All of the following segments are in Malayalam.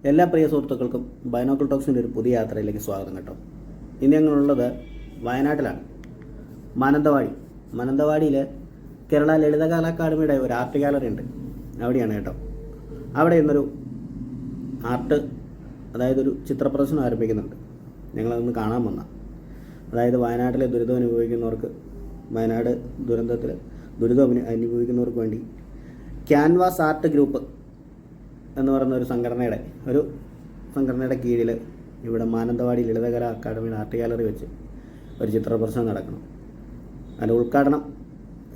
എല്ലാ പ്രിയ സുഹൃത്തുക്കൾക്കും ബൈനോക്കിൾ ടോക്സിൻ്റെ ഒരു പുതിയ യാത്രയിലേക്ക് സ്വാഗതം കേട്ടോ. ഇനി ഞങ്ങളുള്ളത് വയനാട്ടിലാണ്. മാനന്തവാടിയിൽ കേരള ലളിതകലാ അക്കാദമിയുടെ ഒരു ആർട്ട് ഗാലറി ഉണ്ട്. അവിടെയാണ് കേട്ടോ. അവിടെ ഇന്നൊരു ആർട്ട്, അതായത് ഒരു ചിത്ര പ്രദർശനം ആരംഭിക്കുന്നുണ്ട്. ഞങ്ങളതൊന്ന് കാണാൻ വന്ന, അതായത് വയനാട്ടിലെ ദുരിതം അനുഭവിക്കുന്നവർക്ക്, വയനാട് ദുരിതം അനുഭവിക്കുന്നവർക്ക് വേണ്ടി ക്യാൻവാസ് ആർട്ട് ഗ്രൂപ്പ് എന്ന് പറയുന്ന ഒരു സംഘടനയുടെ കീഴിൽ ഇവിടെ മാനന്തവാടി ലളിതകലാ അക്കാദമിയുടെ ആർട്ട് ഗാലറി വെച്ച് ഒരു ചിത്ര പ്രദർശനം നടക്കണം. അതിൻ്റെ ഉദ്ഘാടനം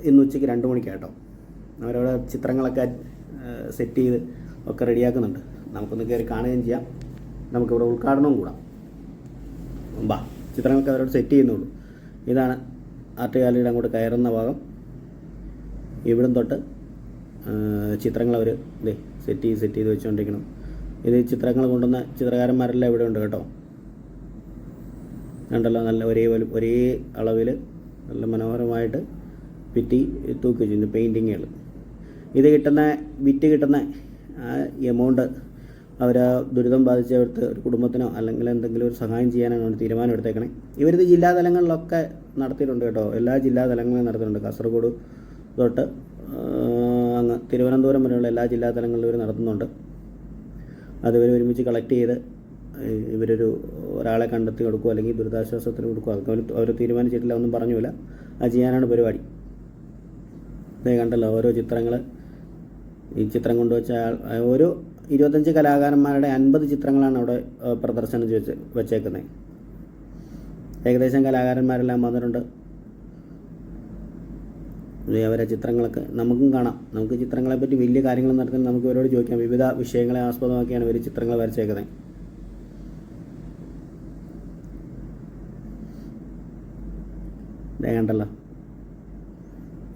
ഇന്ന് ഉച്ചയ്ക്ക് 2 മണിക്ക് കേട്ടോ. അവരവിടെ ചിത്രങ്ങളൊക്കെ സെറ്റ് ചെയ്ത് ഒക്കെ റെഡിയാക്കുന്നുണ്ട്. നമുക്കൊന്ന് കയറി കാണുകയും ചെയ്യാം. നമുക്കിവിടെ ഉദ്ഘാടനവും കൂടാം. ചിത്രങ്ങളൊക്കെ അവരോട് സെറ്റ് ചെയ്യുന്നുള്ളൂ. ഇതാണ് ആർട്ട് ഗാലറിയുടെ അങ്ങോട്ട് കയറുന്ന ഭാഗം. ഇവിടം തൊട്ട് ചിത്രങ്ങൾ അവർ സെറ്റ് ചെയ്ത് വെച്ചുകൊണ്ടിരിക്കണം. ഇത് ചിത്രങ്ങൾ കൊണ്ടുവന്ന ചിത്രകാരന്മാരെല്ലാം ഇവിടെ ഉണ്ട് കേട്ടോ. കണ്ടല്ലോ, നല്ല ഒരേ അളവിൽ നല്ല മനോഹരമായിട്ട് തൂക്കി വെച്ചിട്ടുണ്ട് പെയിൻറ്റിങ്ങുകൾ. ഇത് വിറ്റ് കിട്ടുന്ന ആ എമൗണ്ട് അവർ ദുരിതം ബാധിച്ചവർക്ക് ഒരു കുടുംബത്തിനോ അല്ലെങ്കിൽ എന്തെങ്കിലും ഒരു സഹായം ചെയ്യാനാണ് തീരുമാനം എടുത്തേക്കണേ. ഇവരിത് ജില്ലാതലങ്ങളിലൊക്കെ നടത്തിയിട്ടുണ്ട് കേട്ടോ. എല്ലാ ജില്ലാതലങ്ങളിലും നടത്തിയിട്ടുണ്ട്. കാസർഗോഡ് തൊട്ട് അങ്ങ് തിരുവനന്തപുരം വരെയുള്ള എല്ലാ ജില്ലാതലങ്ങളിലും ഇവർ നടത്തുന്നുണ്ട്. അത് ഇവർ ഒരുമിച്ച് കളക്ട് ചെയ്ത് ഒരാളെ കണ്ടെത്തി കൊടുക്കുക, അല്ലെങ്കിൽ ദുരിതാശ്വാസത്തിന് കൊടുക്കുക. അതൊക്കെ അവർ തീരുമാനിച്ചിട്ടില്ല, ഒന്നും പറഞ്ഞില്ല. അത് ചെയ്യാനാണ് പരിപാടി. ഇതേ കണ്ടല്ലോ, ഓരോ ചിത്രങ്ങൾ. ഈ ചിത്രം കൊണ്ടുവച്ച ഓരോ 25 കലാകാരന്മാരുടെ 50 ചിത്രങ്ങളാണ് അവിടെ പ്രദർശനം വെച്ചേക്കുന്നത്. ഏകദേശം കലാകാരന്മാരെല്ലാം വന്നിട്ടുണ്ട്. അവരെ ചിത്രങ്ങളൊക്കെ നമുക്കും കാണാം. നമുക്ക് ചിത്രങ്ങളെപ്പറ്റി വലിയ കാര്യങ്ങൾ നടക്കുന്നത് നമുക്ക് ഇവരോട് ചോദിക്കാം. വിവിധ വിഷയങ്ങളെ ആസ്പദമാക്കിയാണ് ഇവർ ചിത്രങ്ങൾ വരച്ചേക്കുന്നത്. കണ്ടല്ലോ,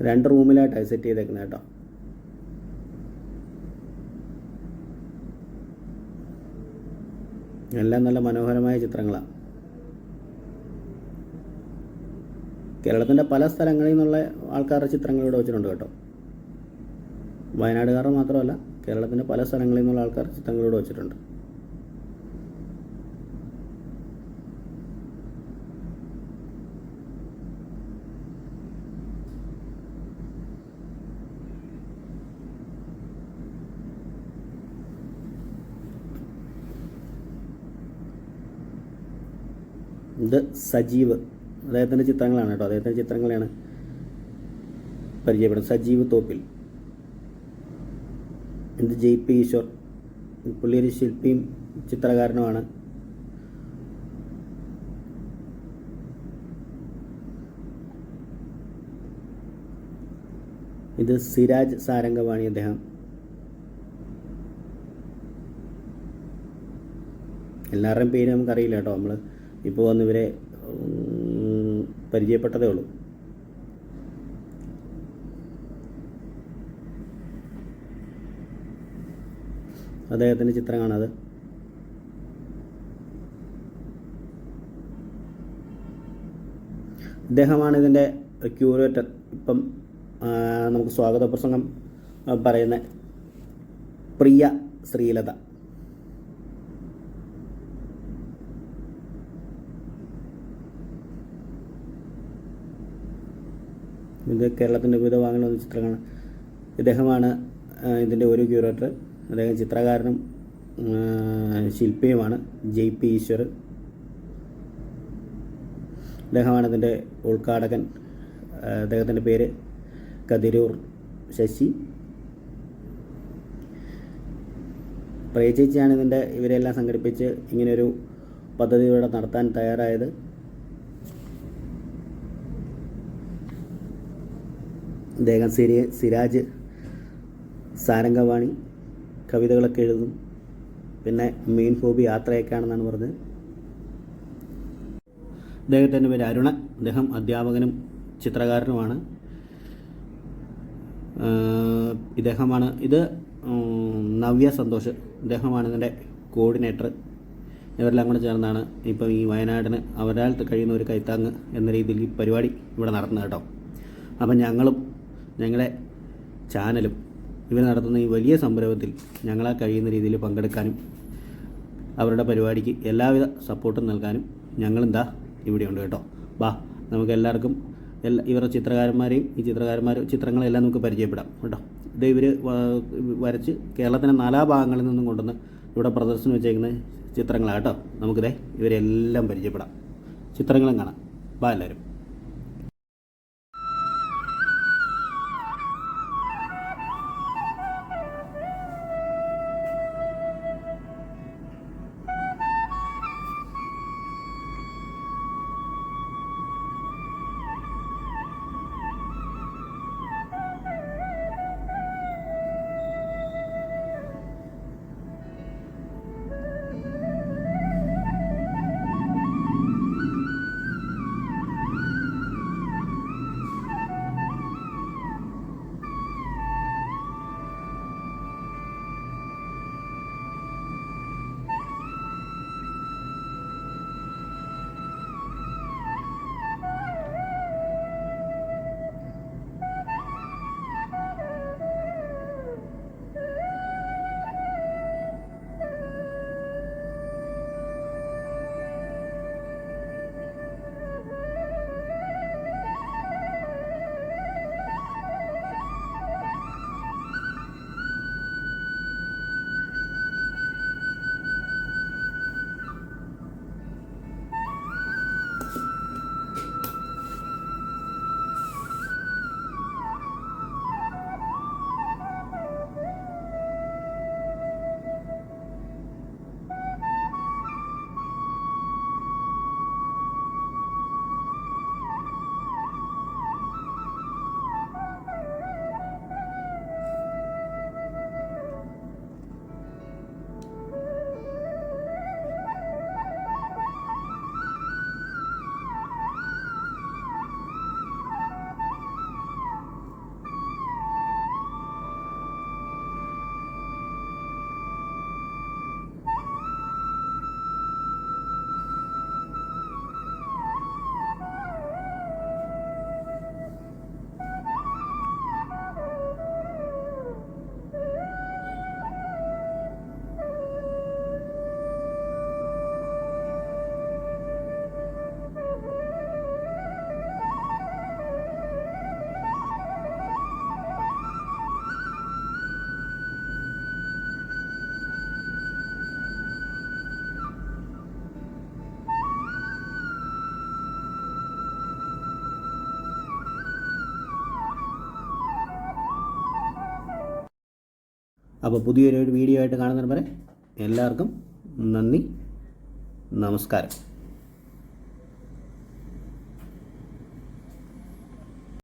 2 റൂമിലായിട്ടാണ് സെറ്റ് ചെയ്തേക്കുന്നത് കേട്ടോ. എല്ലാം നല്ല മനോഹരമായ ചിത്രങ്ങളാണ്. കേരളത്തിൻ്റെ പല സ്ഥലങ്ങളിൽ നിന്നുള്ള ആൾക്കാരുടെ ചിത്രങ്ങൾ ഇവിടെ വെച്ചിട്ടുണ്ട് കേട്ടോ. വയനാടുകാർ മാത്രമല്ല, കേരളത്തിൻ്റെ പല സ്ഥലങ്ങളിൽ നിന്നുള്ള ആൾക്കാരുടെ ചിത്രങ്ങൾ ഇവിടെ വെച്ചിട്ടുണ്ട്. ഇത് സജീവ്, അദ്ദേഹത്തിൻ്റെ ചിത്രങ്ങളാണ് കേട്ടോ. അദ്ദേഹത്തിൻ്റെ ചിത്രങ്ങളെയാണ് പരിചയപ്പെടുന്നത്. സജീവ് തോപ്പിൽ. ഇത് JP ഈശ്വർ. പുള്ളി ഒരു ശില്പിയും ചിത്രകാരനുമാണ്. ഇത് സിരാജ് സാരംഗവാണി. അദ്ദേഹം എല്ലാവരുടെയും പേര് നമുക്കറിയില്ല കേട്ടോ. നമ്മൾ ഇപ്പോൾ വന്ന് ഇവരെ പരിചയപ്പെട്ടതേ ഉള്ളൂ. അദ്ദേഹത്തിൻ്റെ ചിത്രമാണത്. ഇദ്ദേഹമാണ് ഇതിൻ്റെ ക്യൂറേറ്റർ. ഇപ്പം നമുക്ക് സ്വാഗത പ്രസംഗം പറയുന്ന പ്രിയ ശ്രീലത. ഇത് കേരളത്തിൻ്റെ വിവിധ ഭാഗങ്ങളിൽ വന്ന ചിത്രങ്ങളാണ്. ഇദ്ദേഹമാണ് ഇതിൻ്റെ ഒരു ക്യൂറേറ്റർ. അദ്ദേഹം ചിത്രകാരനും ശില്പിയുമാണ്. JP ഈശ്വർ. അദ്ദേഹമാണ് ഇതിൻ്റെ ഉദ്ഘാടകൻ. അദ്ദേഹത്തിൻ്റെ പേര് കതിരൂർ ശശി. പ്രിയ ചേച്ചിയാണ് ഇവരെല്ലാം സംഘടിപ്പിച്ച് ഇങ്ങനെയൊരു പദ്ധതി ഇവിടെ നടത്താൻ തയ്യാറായത്. അദ്ദേഹം സിരാജ് സാരംഗവാണി. കവിതകളൊക്കെ എഴുതും. പിന്നെ മെയിൻ ഹോബി യാത്രയൊക്കെയാണെന്നാണ് പറഞ്ഞത്. അദ്ദേഹത്തിൻ്റെ പേര് അരുണൻ. അദ്ദേഹം അധ്യാപകനും ചിത്രകാരനുമാണ്. ഇദ്ദേഹമാണ് ഇത് നവ്യ സന്തോഷ്. ഇദ്ദേഹമാണ് ഇതിൻ്റെ കോർഡിനേറ്റർ. ഇവരെല്ലാം കൂടെ ചേർന്നാണ് ഇപ്പം ഈ വയനാടിന് അവരാൽ കഴിയുന്ന ഒരു കൈത്താങ്ങ് എന്ന രീതിയിൽ ഈ പരിപാടി ഇവിടെ നടത്തുന്നത് കേട്ടോ. അപ്പം ഞങ്ങളുടെ ചാനലും ഇവർ നടത്തുന്ന ഈ വലിയ സംരംഭത്തിൽ ഞങ്ങളാൽ കഴിയുന്ന രീതിയിൽ പങ്കെടുക്കാനും അവരുടെ പരിപാടിക്ക് എല്ലാവിധ സപ്പോർട്ടും നൽകാനും ഞങ്ങളെന്താ ഇവിടെയുണ്ട് കേട്ടോ. വാ, നമുക്ക് എല്ലാവർക്കും ഇവരുടെ ചിത്രകാരന്മാരെയും ഈ ചിത്രങ്ങളെല്ലാം നമുക്ക് പരിചയപ്പെടാം കേട്ടോ. ഇത് ഇവർ വരച്ച് കേരളത്തിൻ്റെ നാനാഭാഗങ്ങളിൽ നിന്നും കൊണ്ടുവന്ന് ഇവിടെ പ്രദർശനം വെച്ചേക്കുന്ന ചിത്രങ്ങളാണ് കേട്ടോ. നമുക്കിതേ ഇവരെല്ലാം പരിചയപ്പെടാം, ചിത്രങ്ങളും കാണാം. വാ എല്ലാവരും. അപ്പോൾ പുതിയൊരു വീഡിയോ ആയിട്ട് കാണുന്നതിന് വരെ എല്ലാവർക്കും നന്ദി, നമസ്കാരം.